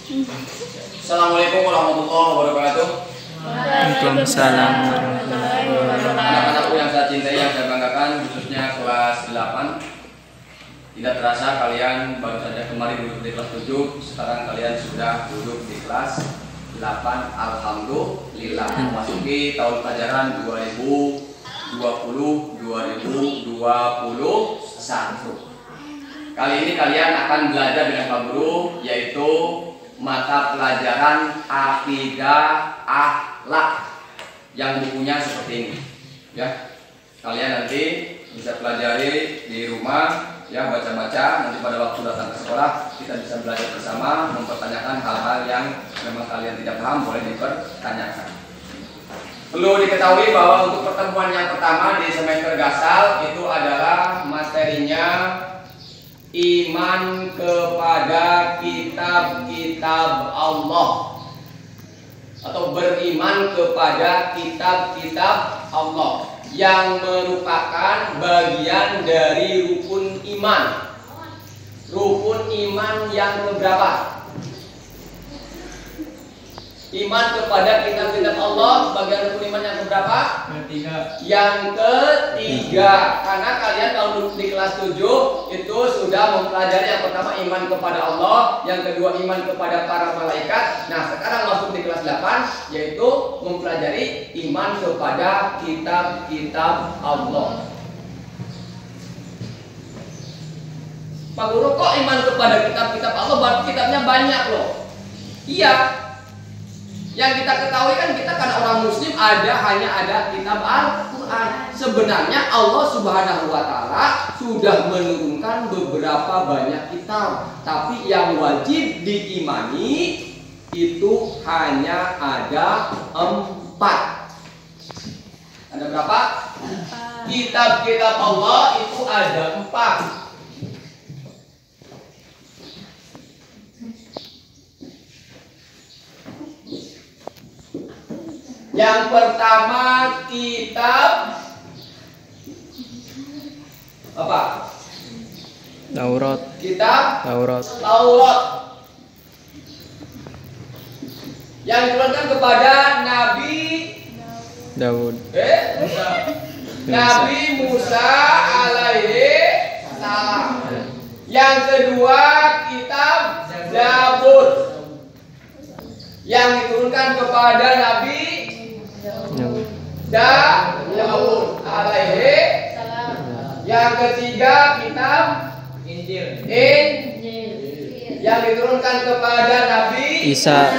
Assalamualaikum warahmatullahi wabarakatuh. Waalaikumsalam warahmatullahi wabarakatuh. Anak-anakku yang saya cintai, yang saya banggakan, khususnya kelas 8. Tidak terasa kalian baru saja kemarin duduk di kelas 7, sekarang kalian sudah duduk di kelas 8. Alhamdulillah, memasuki tahun pelajaran 2020-2021. Kali ini kalian akan belajar dengan Pak Guru, yaitu mata pelajaran Akidah Akhlak yang bukunya seperti ini. Ya, kalian nanti bisa pelajari di rumah, ya, baca-baca. Nanti pada waktu datang ke sekolah kita bisa belajar bersama, mempertanyakan hal-hal yang memang kalian tidak paham, boleh dipertanyakan. Perlu diketahui bahwa untuk pertemuan yang pertama di semester Gasal itu adalah materinya iman kepada kitab-kitab Allah, atau beriman kepada kitab-kitab Allah yang merupakan bagian dari rukun iman. Rukun iman yang keberapa? Iman kepada kitab-kitab Allah, bagian rukun iman yang keberapa? Ketiga. Yang ketiga. Karena kalian kalau di kelas 7 itu sudah mempelajari yang pertama iman kepada Allah, yang kedua iman kepada para malaikat. Nah, sekarang masuk di kelas 8 yaitu mempelajari iman kepada kitab-kitab Allah. Pak Guru, kok iman kepada kitab-kitab Allah? Berarti kitabnya banyak loh. Iya. Yang kita ketahui kan kita karena orang muslim hanya ada kitab Al-Quran. Sebenarnya Allah Subhanahu wa Ta'ala sudah menurunkan beberapa banyak kitab, tapi yang wajib diimani itu hanya ada 4. Ada berapa? Kitab-kitab Allah itu ada 4. Yang pertama kitab apa? Taurat. Kitab Taurat. Taurat yang diturunkan kepada Nabi Daud. Nabi Musa alaihi salam. Yang kedua kitab Zabur yang diturunkan kepada Nabi Daud alaihi salam. Yang ketiga kitab Injil yang diturunkan kepada Nabi Isa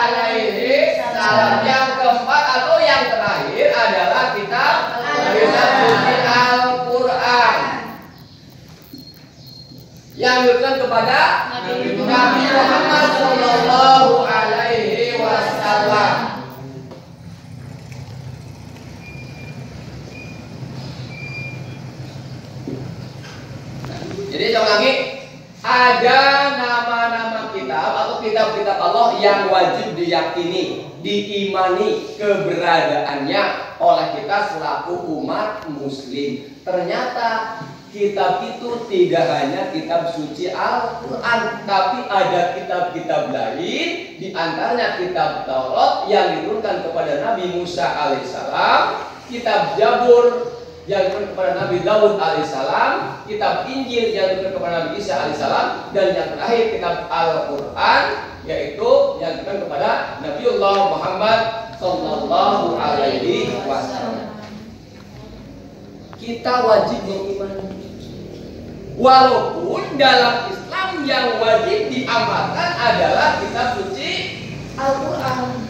alaihi salam. Yang keempat atau yang terakhir adalah kitab suci Al-Quran yang diturunkan kepada Nabi Muhammad sallallahu alaihi wasallam. Jadi saya ulangi, ada nama-nama kitab atau kitab-kitab Allah yang wajib diyakini, diimani keberadaannya oleh kita selaku umat muslim. Ternyata kitab itu tidak hanya kitab suci Al-Quran, tapi ada kitab-kitab lain, di antaranya kitab Taurat yang diturunkan kepada Nabi Musa alaihissalam, kitab Zabur yang diturunkan kepada Nabi Daud alaihissalam, kitab Injil yang diturunkan kepada Nabi Isa alaihissalam, dan yang terakhir kitab Al-Quran yaitu yang diturunkan kepada Nabiullah Muhammad sallallahu alaihi wasallam. Kita wajib mengimani, walaupun dalam Islam yang wajib diamalkan adalah kitab suci Al-Quran.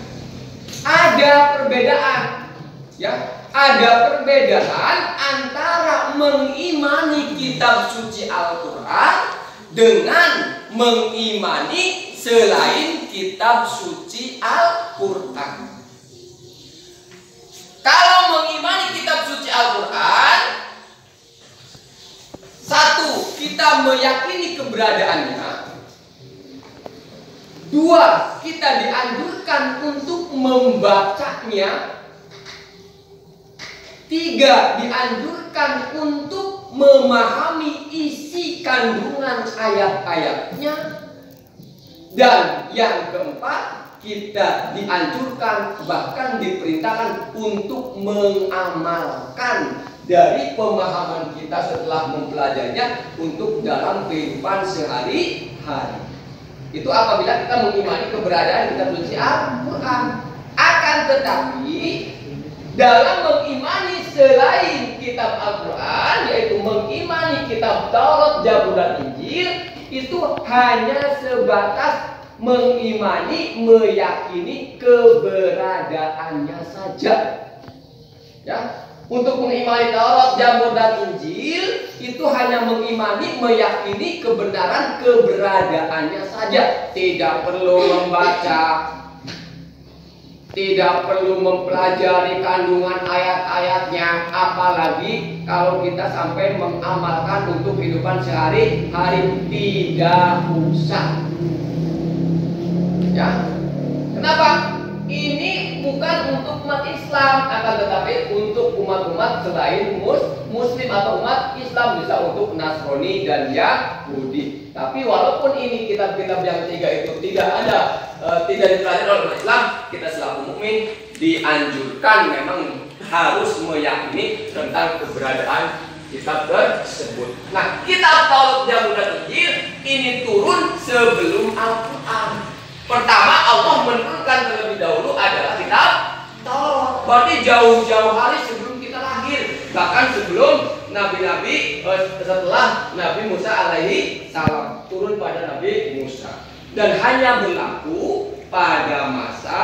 Ada perbedaan, ya. Ada perbedaan antara mengimani kitab suci Al-Quran dengan mengimani selain kitab suci Al-Quran. Kalau mengimani kitab suci Al-Quran, satu, kita meyakini keberadaannya. Dua, kita dianjurkan untuk membacanya. Tiga, dianjurkan untuk memahami isi kandungan ayat-ayatnya. Dan yang keempat, kita dianjurkan bahkan diperintahkan untuk mengamalkan dari pemahaman kita setelah mempelajarinya untuk dalam kehidupan sehari-hari. Itu apabila kita mengimani keberadaan kitab suci Al-Quran. Akan tetapi dalam mengimani selain kitab Al-Quran, yaitu mengimani kitab Taurat, Zabur, dan Injil, itu hanya sebatas mengimani, meyakini keberadaannya saja. Ya, untuk mengimani Taurat, Zabur, dan Injil itu hanya mengimani, meyakini kebenaran keberadaannya saja. Tidak perlu membaca, tidak perlu mempelajari kandungan ayat-ayatnya, apalagi kalau kita sampai mengamalkan untuk kehidupan sehari-hari. Tidak usah. Ya, kenapa? Ini bukan untuk umat Islam, akan tetapi untuk umat-umat selain Muslim atau umat Islam, bisa untuk Nasrani dan Yahudi. Tapi walaupun ini kitab-kitab yang tiga itu tidak dipelajari oleh umat Islam, kita selaku mukmin dianjurkan memang harus meyakini tentang keberadaan kitab tersebut. Nah, kitab Taurat, Zabur, dan Injil ini turun sebelum Al-Quran. Pertama, Allah menurunkan terlebih dahulu adalah kitab Taurat. Berarti jauh-jauh hari sebelum kita lahir, bahkan sebelum nabi-nabi, setelah Nabi Musa alaihi salam turun pada Nabi Musa, dan hanya berlaku pada masa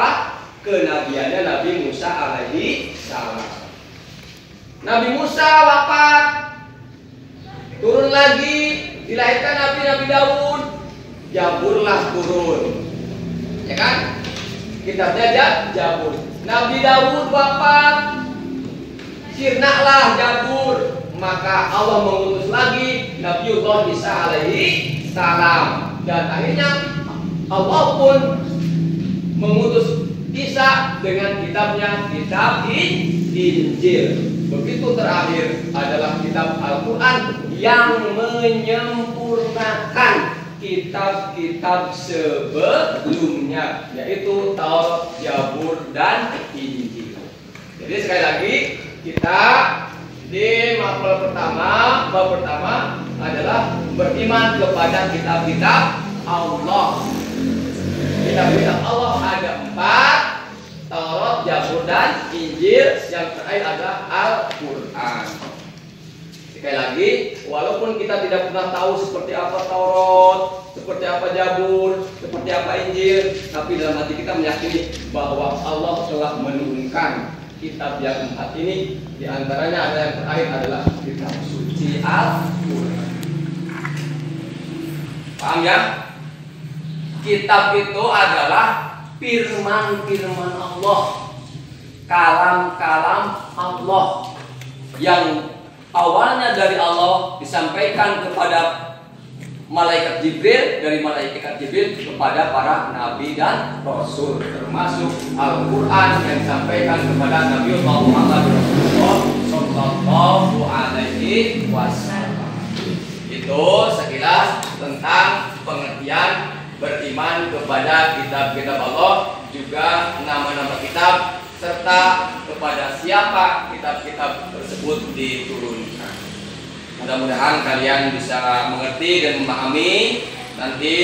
kenabiannya Nabi Musa alaihi salam. Nabi Musa wafat, turun lagi, dilahirkan Nabi Daud, Zaburlah turun. Ya kan? Kitabnya Zabur. Nabi Daud wafat, sirnalah Zabur. Maka Allah mengutus lagi Nabiullah Isa alaihi salam. Dan akhirnya Allah pun mengutus Isa dengan kitabnya, kitab Injil. Begitu terakhir adalah kitab Al-Quran yang menyempurnakan kitab-kitab sebelumnya, yaitu Taurat, Zabur, dan Injil. Jadi sekali lagi, kita di bab pertama adalah beriman kepada kitab-kitab Allah. Kitab-kitab Allah ada 4, Taurat, Zabur, dan Injil. Yang terakhir adalah Al-Quran. Sekali lagi, walaupun kita tidak pernah tahu seperti apa Taurat, seperti apa Zabur, seperti apa Injil, tapi dalam hati kita meyakini bahwa Allah telah menurunkan kitab yang 4 ini. Di antaranya ada yang terakhir adalah kitab suci Al-Quran. Paham ya? Kitab itu adalah firman-firman Allah, kalam-kalam Allah yang awalnya dari Allah disampaikan kepada malaikat Jibril, dari malaikat Jibril kepada para nabi dan rasul, termasuk Al-Quran yang disampaikan kepada Nabi Muhammad Sallallahu Alaihi Wasallam. Itu sekilas tentang pengertian beriman kepada kitab-kitab Allah, juga nama-nama kitab, serta kepada siapa kitab-kitab tersebut diturunkan. Mudah-mudahan kalian bisa mengerti dan memahami. Nanti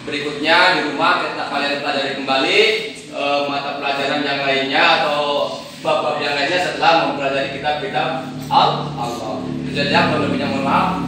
berikutnya di rumah kalian pelajari kembali mata pelajaran yang lainnya atau bab-bab yang lainnya setelah mempelajari kitab-kitab Allah. Itu saja, kalau lebihnya mohon maaf.